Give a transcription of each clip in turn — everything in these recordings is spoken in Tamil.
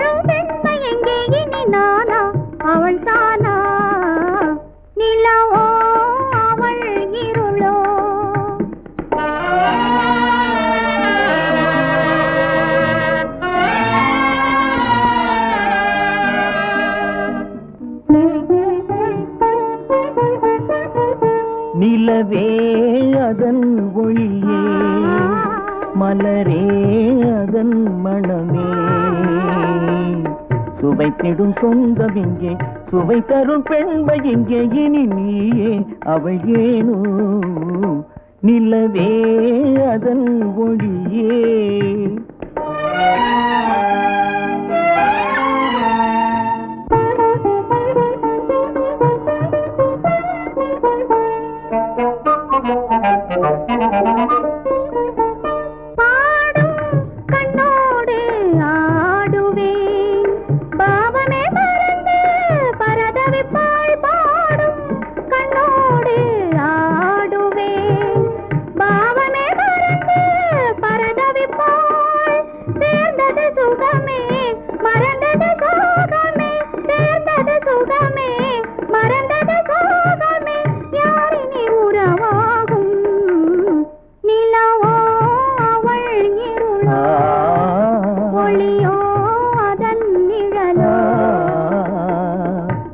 தரும் பெண்மை எங்கே இனி நானா அவள் தானா நிலவோ அவள் இருளோ நிலவே அதன் ஒளியே மலரே அதன் மணமே சுவைத்திடும் சொந்தம் இங்கே சுவை தரும் பெண்மை இங்கே இனி நீயே அவள் ஏனோ நிலவே அதன் ஒளியே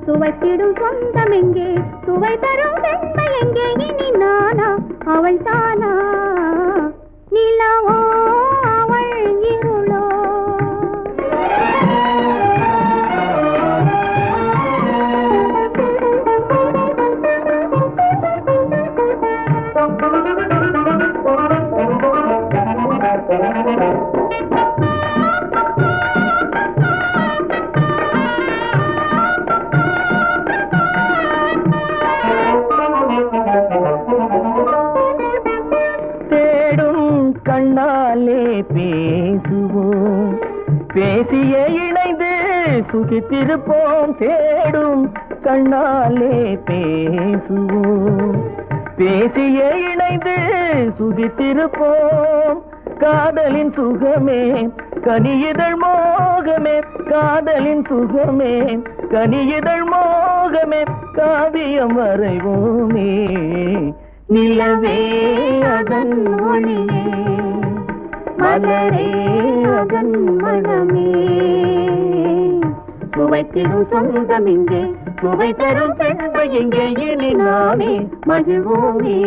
சுவைத்திடும் சொந்தம் எங்கே சுவை தரும் பெண்மை எங்கே இனி நானா அவள் தானா நிலவோ அவள் இருளோ கண்ணாலே பேசுவோம் பேசிய இணைந்து சுகித்திருப்போம் தேடும் கண்ணாலே பேசுவோம் பேசிய இணைந்து சுகித்திருப்போம் காதலின் சுகமே கனியுதழ் மோகமே காதலின் சுகமே கனியுதழ் மோகமே காவியம் வரைவோமே நிலவே அதன் ஒளியே மலரே அதன் மனமே சுவைத்திடும் சொந்தம் இங்கே சுவை தரும் பெண்மை எங்கே இனி நாமே மகிழ்வோமே